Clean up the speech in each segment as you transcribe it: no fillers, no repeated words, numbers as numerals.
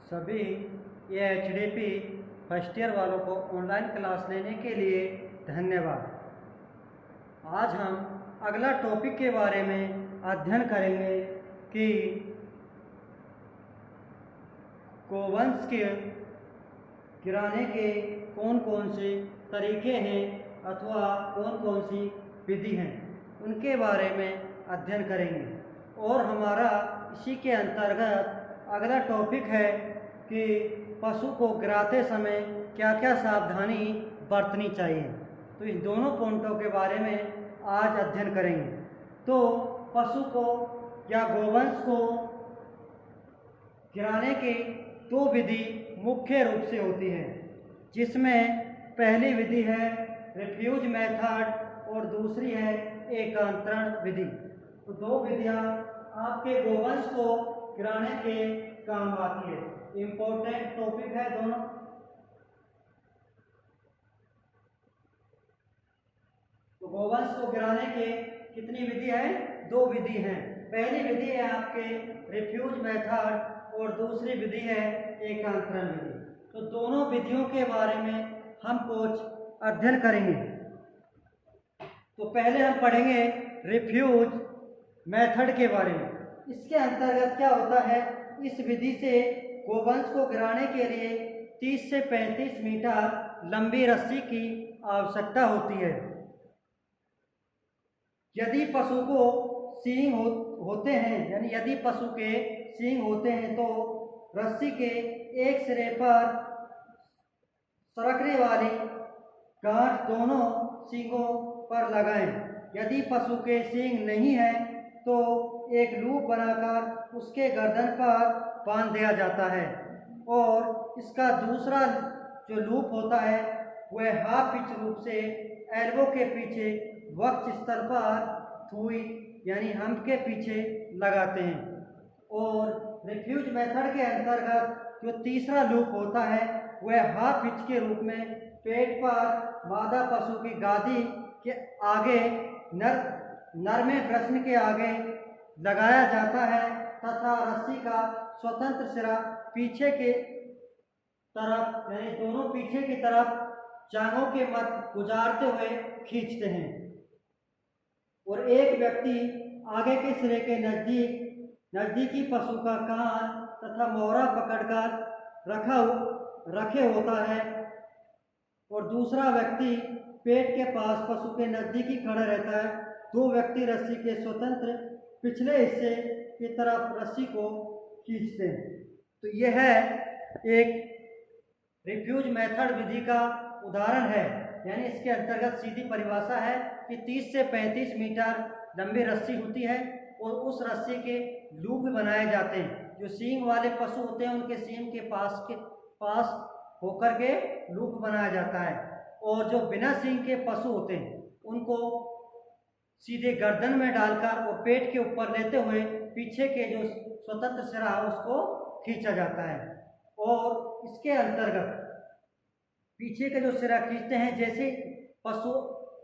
सभी AHDP first year वालों को ऑनलाइन क्लास लेने के लिए धन्यवाद। आज हम अगला टॉपिक के बारे में अध्ययन करेंगे कि गोवंश के गिराने के कौन कौन से तरीके हैं अथवा कौन कौन सी विधि हैं, उनके बारे में अध्ययन करेंगे। और हमारा इसी के अंतर्गत अगला टॉपिक है कि पशु को गिराते समय क्या क्या सावधानी बरतनी चाहिए। तो इन दोनों पॉइंटों के बारे में आज अध्ययन करेंगे। तो पशु को या गोवंश को गिराने की दो विधि मुख्य रूप से होती है, जिसमें पहली विधि है रिफ्यूज मेथड और दूसरी है एकांतरण विधि। तो दो विधियां आपके गोवंश को गिराने के काम आती है। इम्पोर्टेंट टॉपिक है दोनों। तो गोवंश को गिराने के कितनी विधि है? दो विधि हैं। पहली विधि है आपके रिफ्यूज मेथड और दूसरी विधि है एकांतरण विधि। तो दोनों विधियों के बारे में हम कुछ अध्ययन करेंगे। तो पहले हम पढ़ेंगे रिफ्यूज मेथड के बारे में। इसके अंतर्गत क्या होता है, इस विधि से गोवंश को गिराने के लिए 30 से 35 मीटर लंबी रस्सी की आवश्यकता होती है। यदि पशु को सींग होते हैं, यानी यदि पशु के सींग होते हैं तो रस्सी के एक सिरे पर सरकने वाली गांठ दोनों सींगों पर लगाएं। यदि पशु के सींग नहीं है तो एक लूप बनाकर उसके गर्दन पर बांध दिया जाता है और इसका दूसरा जो लूप होता है वह हाफ पिच रूप से एल्बो के पीछे वक्ष स्थल पर थूई यानी हम्प के पीछे लगाते हैं। और रिफ्यूज मेथड के अंतर्गत जो तीसरा लूप होता है वह हाफ पिच के रूप में पेट पर मादा पशु की गादी के आगे नर में प्रश्न के आगे लगाया जाता है तथा रस्सी का स्वतंत्र सिरा पीछे के तरफ यानी दोनों पीछे की तरफ जांघों के मध्य गुजारते हुए खींचते हैं। और एक व्यक्ति आगे के सिरे के नजदीकी पशु का कान तथा मोहरा पकड़कर रखे होता है और दूसरा व्यक्ति पेट के पास पशु के नजदीकी खड़ा रहता है। दो व्यक्ति रस्सी के स्वतंत्र पिछले हिस्से की तरफ रस्सी को खींचते हैं। तो यह है एक रिफ्यूज मेथड विधि का उदाहरण है, यानी इसके अंतर्गत सीधी परिभाषा है कि 30 से 35 मीटर लंबी रस्सी होती है और उस रस्सी के लूप बनाए जाते हैं। जो सींग वाले पशु होते हैं उनके सींग के पास होकर के लूप बनाया जाता है और जो बिना सींग के पशु होते हैं उनको सीधे गर्दन में डालकर और पेट के ऊपर लेते हुए पीछे के जो स्वतंत्र सिरा है उसको खींचा जाता है। और इसके अंतर्गत पीछे के जो सिरा खींचते हैं, जैसे पशु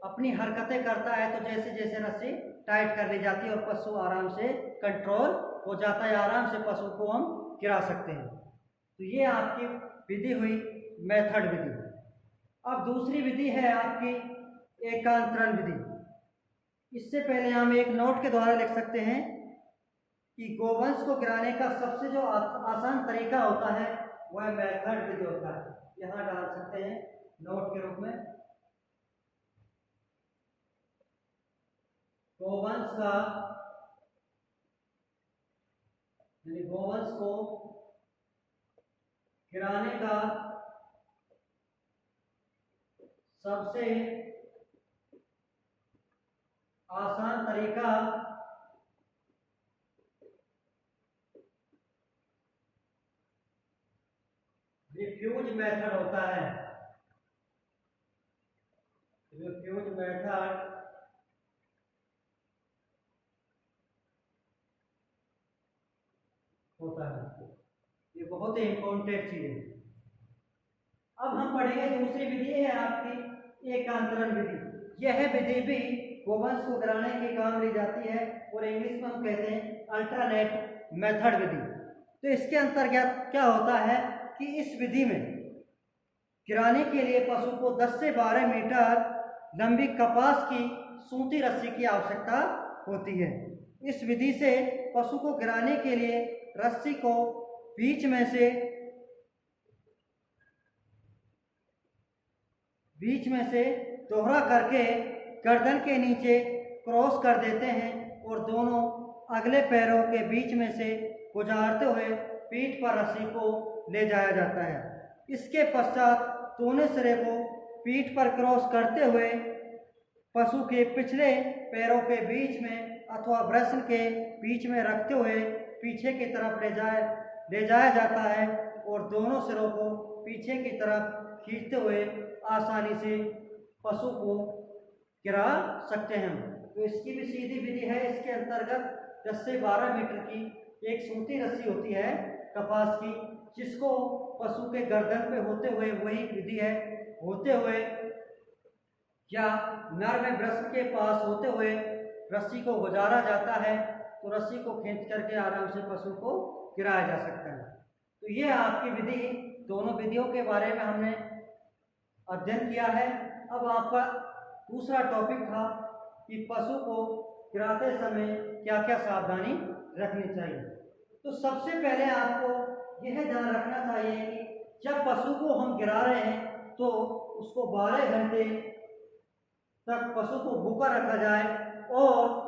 अपनी हरकतें करता है तो जैसे जैसे रस्सी टाइट कर ली जाती है और पशु आराम से कंट्रोल हो जाता है, आराम से पशु को हम गिरा सकते हैं। तो ये आपकी विधि हुई मेथड विधि। अब दूसरी विधि है आपकी एकांतरण विधि। इससे पहले हम एक नोट के द्वारा लिख सकते हैं कि गोवंश को गिराने का सबसे जो आसान तरीका होता है वह मेथड विधि होता है। यहाँ डाल सकते हैं नोट के रूप में। गोवंश को गिराने का सबसे आसान तरीका रिफ्यूज मेथड होता है। रिफ्यूज मेथड होता है। ये बहुत ही इंपॉर्टेंट चीज है। अब हम पढ़ेंगे दूसरी विधि है आपकी एकांतरण विधि। यह विधि भी गोवंश को गिराने के काम ली जाती है और इंग्लिश में हम कहते हैं अल्टरनेट मेथड विधि। तो इसके अंतर्गत क्या होता है कि इस विधि में गिराने के लिए पशु को 10 से 12 मीटर लंबी कपास की सूती रस्सी की आवश्यकता होती है। इस विधि से पशु को गिराने के लिए रस्सी को बीच में से दोहरा करके गर्दन के नीचे क्रॉस कर देते हैं और दोनों अगले पैरों के बीच में से गुजारते हुए पीठ पर रस्सी को ले जाया जाता है। इसके पश्चात दोनों सिरे को पीठ पर क्रॉस करते हुए पशु के पिछले पैरों के बीच में अथवा ब्रश के बीच में रखते हुए पीछे की तरफ ले जाया जाता है और दोनों सिरों को पीछे की तरफ खींचते हुए आसानी से पशु को गिरा सकते हैं। तो इसकी भी सीधी विधि है। इसके अंतर्गत 10 से 12 मीटर की एक सूती रस्सी होती है कपास की, जिसको पशु के गर्दन पे होते हुए, वही विधि है, होते हुए या नर में ब्रश के पास होते हुए रस्सी को गुजारा जाता है। तो रस्सी को खींच करके आराम से पशु को गिराया जा सकता है। तो ये आपकी विधि, दोनों विधियों के बारे में हमने अध्ययन किया है। अब आपका दूसरा टॉपिक था कि पशु को गिराते समय क्या क्या सावधानी रखनी चाहिए। तो सबसे पहले आपको यह ध्यान रखना चाहिए कि जब पशु को हम गिरा रहे हैं तो उसको 12 घंटे तक पशु को भूखा रखा जाए और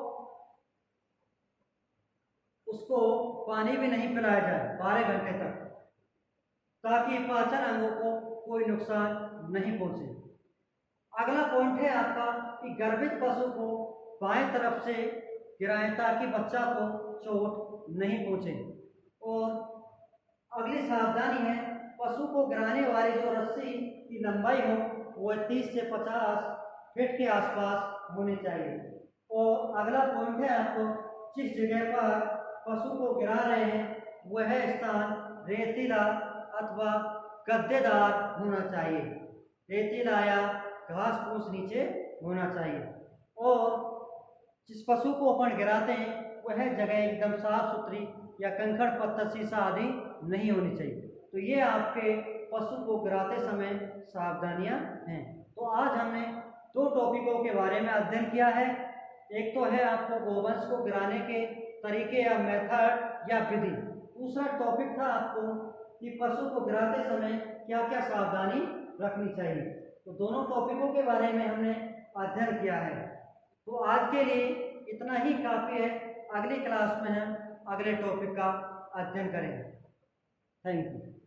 उसको पानी भी नहीं पिलाया जाए 12 घंटे तक, ताकि पाचन अंगों को कोई नुकसान नहीं पहुंचे। अगला पॉइंट है आपका कि गर्भित पशु को बाएं तरफ से गिराएं ताकि बच्चा को चोट नहीं पहुंचे। और अगली सावधानी है, पशु को गिराने वाली जो रस्सी की लंबाई हो वह 30 से 50 फीट के आसपास होनी चाहिए। और अगला पॉइंट है आपको, जिस जगह पर पशु को गिरा रहे हैं वह स्थान रेतीला अथवा गद्देदार होना चाहिए। रेतीला या घास फूस नीचे होना चाहिए। और जिस पशु को अपन गिराते हैं वह जगह एकदम साफ सुथरी या कंकड़ पत्थर शीशा आदि नहीं होनी चाहिए। तो ये आपके पशु को गिराते समय सावधानियां हैं। तो आज हमने 2 टॉपिकों के बारे में अध्ययन किया है। एक तो है आपको गोवंश को गिराने के तरीके या मेथड या विधि। दूसरा टॉपिक था आपको कि पशु को गिराते समय क्या क्या सावधानी रखनी चाहिए। तो दोनों टॉपिकों के बारे में हमने अध्ययन किया है। तो आज के लिए इतना ही काफ़ी है। अगली क्लास में हम अगले टॉपिक का अध्ययन करेंगे। Thank you.